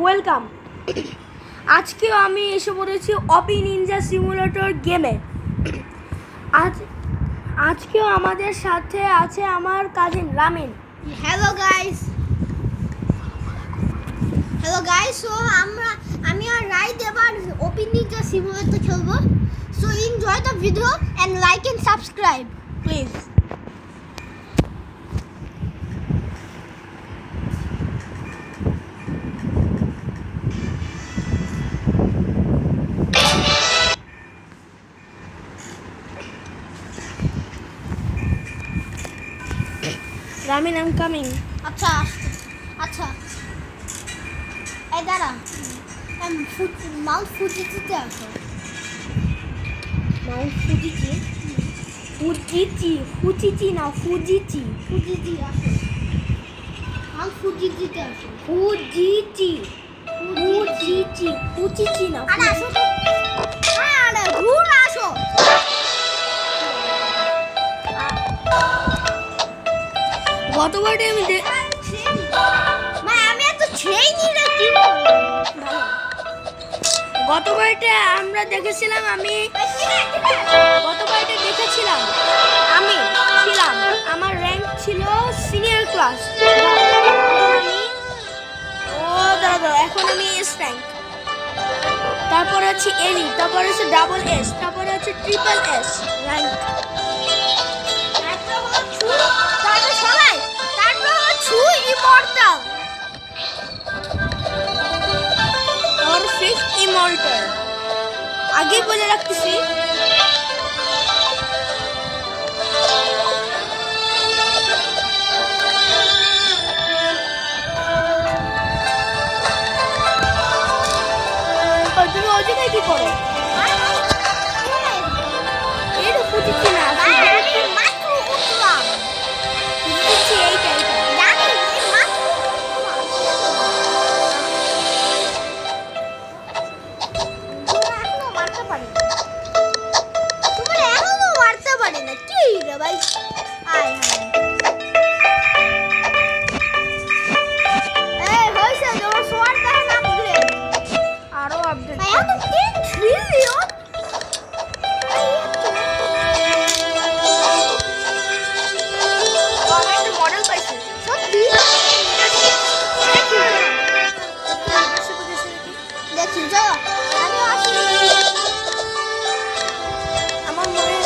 Welcome. আজকেও আমি এসে পড়েছি অপি নিনজা সিমুলেটর গেমে। আজকেও আমাদের সাথে আছে আমার cousin Ramin. Hello guys, so আমি আর রাইট এবার অপি নিনজা সিমুলেটর খেলবো। So enjoy the video and like and subscribe please. Ramin, I am coming. আচ্ছা এই দাঁড়া, মাউন্ট ফুজিতে আসো। মাউন্ট ফুজিচি না ফুজিচি আসো, মাউন্ট ফুজিতে আসো। ফুজিচি না আরে আসো তো, আরে দূর আসো। গতবারে আমি এত ট্রেনিং রাখি। গতবারটা আমরা দেখেছিলাম আমার র্যাঙ্ক ছিল সিনিয়র ক্লাস। এখন আমি এস র্যাঙ্ক, তারপর আছে এলি, তারপর আছে ডাবল এস, তারপর আছে ট্রিপল এস র্যাঙ্ক। ইমর্টাল আগে বলে রাখতেছি। তুমি ওই জায়গায় কি করো? এই তো ফুটিছি না, আরো আপডেট মডেল পাইছি। দেখি যাও, আমি আসি। আমার মনে হয়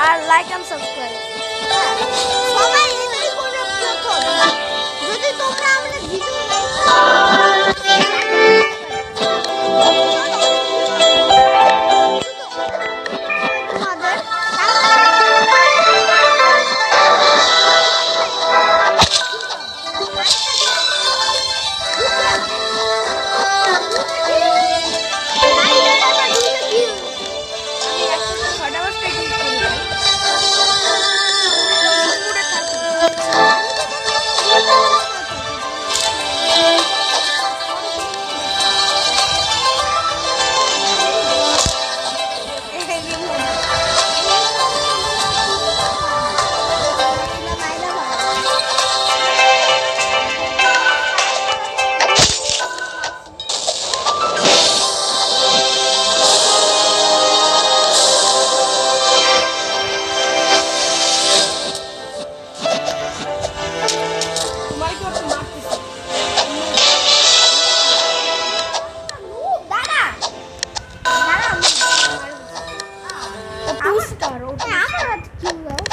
আর লাইক এন্ড সাবস্ক্রাইব। সবাই এটাই করে প্রথম। যদি তোমরা আমাদের ভিডিও পুরস্কার ও আমার কিউ দাও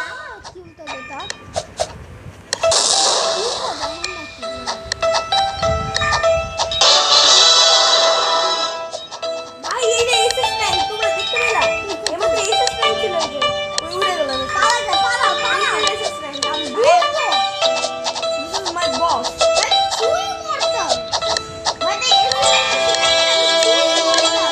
আমার কিউটা দেতা ভাই এই যে এসএস র্যাঙ্ক তোমরা দেখতে পেলা এমন তো এসএস র্যাঙ্ক ছিল এই যে ওই উড়ে গেল পালা যা পালা পালা এসএস র্যাঙ্ক আমি ভাই দিস ইজ মাই বস তুই মরতা মানে তুই মরতা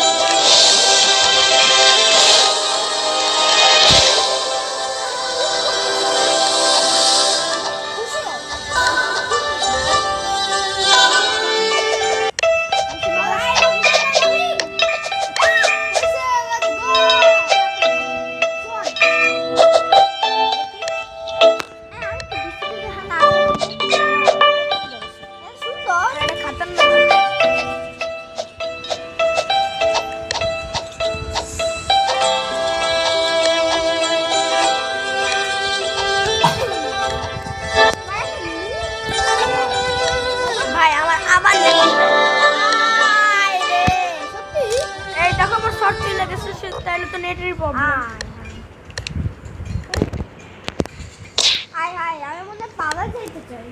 এটা খতরনাক ভাই আমার আবার লেগে এই দেখো আমার শর্ট চলে গেছে তাহলে তো নেটের প্রবলেম আয় আয় আমি মনে পাওয়া যাইতে চাই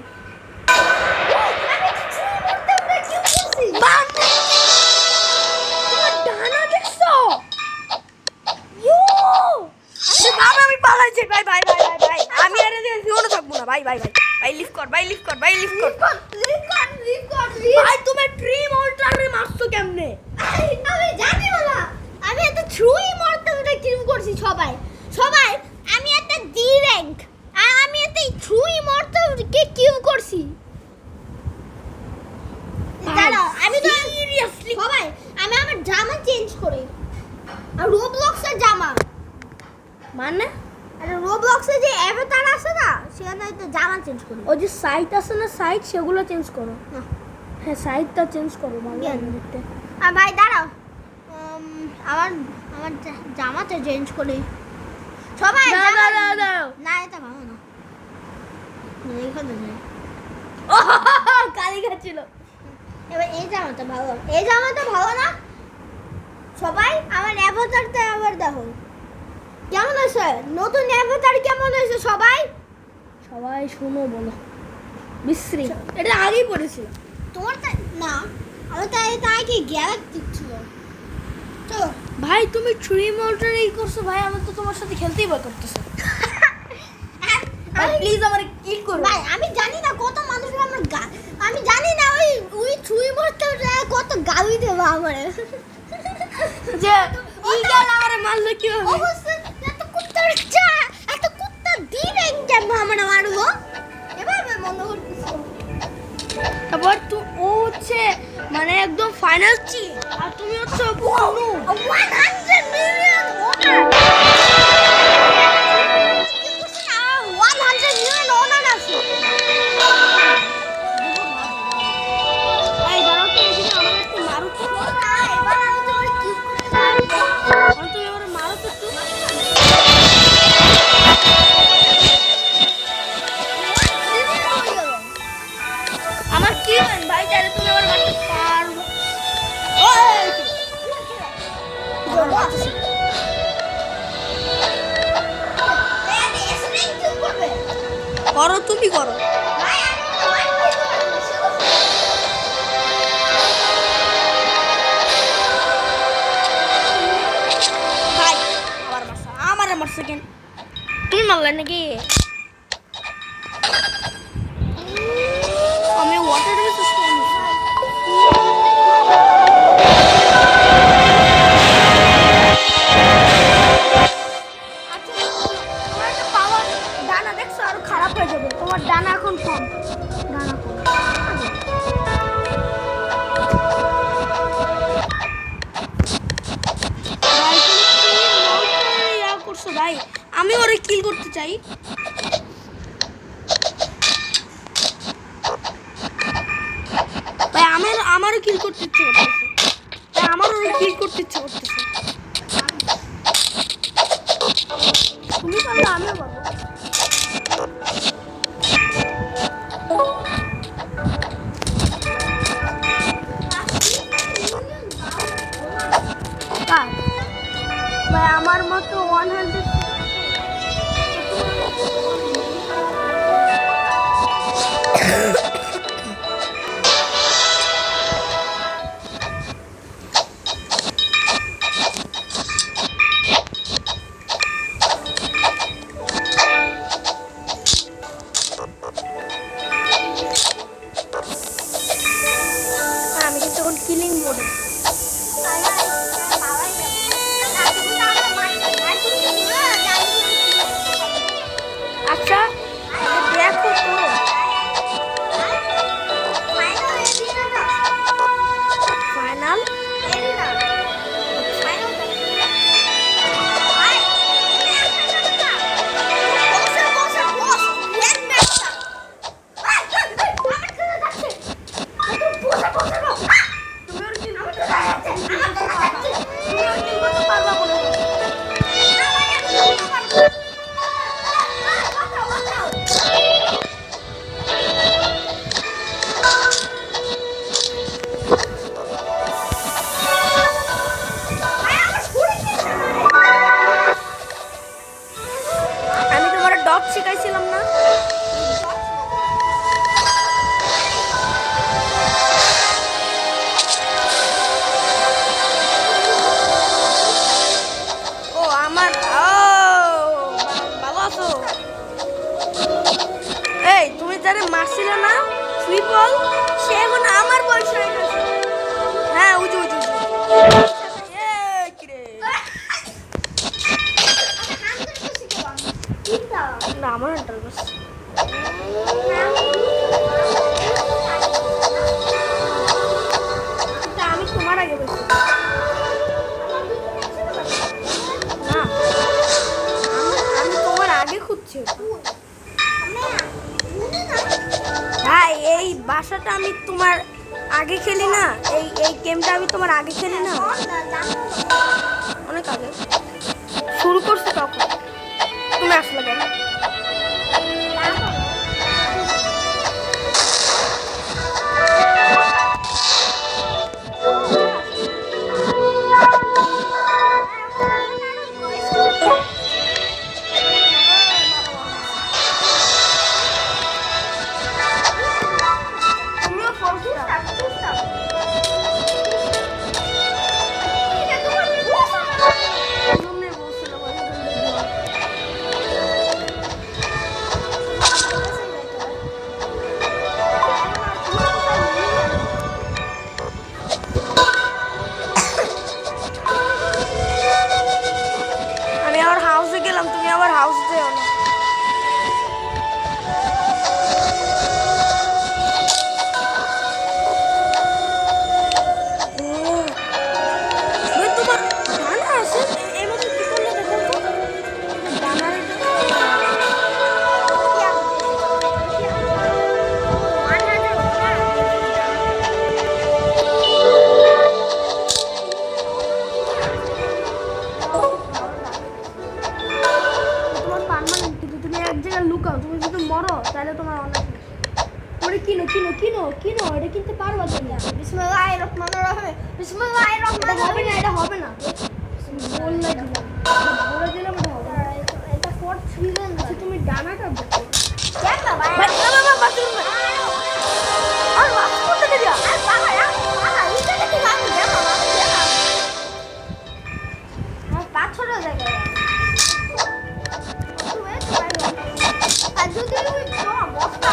ডানা দেখছো বাবা আমি পালাইছি ভাই ভাই ভাই ভাই ভাই আমি আর এদিকে জীবনে থাকবো না ভাই ভাই ভাই ভাই লিফট কর ভাই লিফট কর ভাই লিফট কর ভাই তুমি ড্রিম অল্টারে মারছো কেমনে আমি জানি বলা আমি একটা থ্রুই মারতে ওটা কিল করছি সবাই সবাই আমি একটা ডি র‍্যাঙ্ক আর আমি একটা থ্রুই মারতে কে কিল করছি দাঁড়াও আমি তো সিরিয়াসলি সবাই আমি আমার জামা চেঞ্জ করি আর রোবলক্সের জামা মানে আর রোবলক্সে যে অ্যাভাটার আছে না সেখানে তো জামা চেঞ্জ করি ওই যে সাইট আছে না সাইট সেগুলো চেঞ্জ করো না। হ্যাঁ সাইটটা চেঞ্জ করো ভালো জ্ঞান। লাগে দেখতে আর ভাই দাঁড়াও আমার আমার জামাটা চেঞ্জ করি সবাই দাও, জামা- দাও, দাও। না এটা ভালো না এইখানে নেই কালি খাচ্ছিল এবার এই জামাটা ভালো না সবাই আমার অ্যাভাটারটা আবার দেখো কেমন আছে নতুন অ্যাভাটার কেমন হয়েছে সবাই সবাই শুনো বলো বিশ্রী এটা আগেই পড়েছিল তোমার না আমার তাই কি গ্যালাক্টিক ছিল চলো ভাই তুমি থ্রি মোল্টার এই করছো ভাই আমি তো তোমার সাথে খেলতেই ভয় করতেছো ভাই প্লিজ আমার কিল করো ভাই আমি জানি না কত মানুষ আমার আমি জানি না ওই ছুঁই মরতে কত গালি দেবো আমারে যে এই গাল আমারে মারলো কি হবে অবশ্যই এত কুত্তা দিন কেন আমরা মারবো এভাবে মনে করতেছি তারপর ও হচ্ছে মানে একদম ফাইনাল চি আর তুমি হচ্ছে বুনু 100 মিলিয়ন ওনার 100 মিলিয়ন ওনার আছে এই দাঁড়াও তো এদিকে আমার একটু মারো তো এবার আমি তোমার কি করতে আমি তো এবারে মারো তো একটু আমার কি হয় ভাই তাহলে তুমি আবার মারতে পারবো করো তুমি করো ভাই আমার মারছে কেন তুমি মারলে নাকি আমি ওয়াটার রেজিস্ট্যান্স ডানা দেখছো আরো খারাপ হয়ে যাবে তোমার ডানা এখন কম ডানা কম ভাই তুমি ইয়া করছো ভাই আমি ওরে কিল করতে চাই ভাই আমারও কিল করতে ইচ্ছে করতেছে ভাই আমারও কিল করতে ইচ্ছে করতেছে তুমি পারলে আমিও পারবো কার ভাই আমার মতো 100 আমি কিন্তু এখন কিলিং মোডে। আচ্ছা দেখো তো ফাইনাল আমি তোমার ডগ শিখাইছিলাম না? ও আমার ভালো আছো? এই তুমি যারা মারছিল না ট্রিপল, সে এখন আমার বয়স হয়ে গেছে। হ্যাঁ উজু উজু উজু। এই কিরে না আমার এন্টার বাস। আমি তোমার আগে বসছি না, আমি তোমার আগে খুঁজছি। হ্যাঁ এই বাসাটা আমি তোমার আগে খেলি না, এই গেমটা আমি তোমার আগে খেলি না, অনেক আগে শুরু করছি তখন তুমি আসলে কেন? আমি আমার হাউসে গেলাম, তুমি আমার হাউস যেও না। তোমার ডানা আছে এর মধ্যে কি করলে দেখো তো ডানার লুকাও, তুমি যদি মরো তাহলে তোমার অনেক ওরে কিনো কিনো কিনো কিনো এটা কিনতে পারবা তুমি। বিসমিল্লাহির রহমানির রহিম বিসমিল্লাহির রহমানির রহিম এটা হবে না বললে দিলাম বলে দিলাম এটা হবে না। এটা ফোর্থ সিজন আচ্ছা তুমি ডানাটা দেখো কেন বাবা ভাই বাবা বাথরুম আর বাথরুম করতে দিবা আর বাবা এটা কি বাবা কেন বাবা আর পাথর জায়গা আর যদি তোমার বস্তা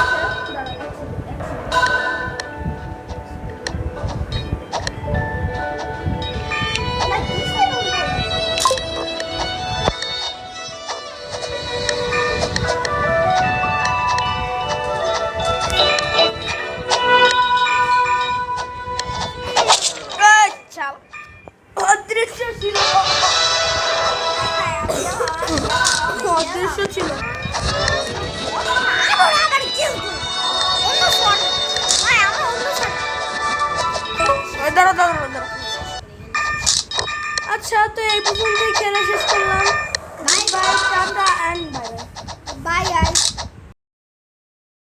অদৃশ্য ছিল অদৃশ্য ছিল দাঁড়া দাঁড়া দাঁড়া। আচ্ছা তো এই পর্যন্তই খেলা শেষ করলাম। Bye bye tata and bye bye by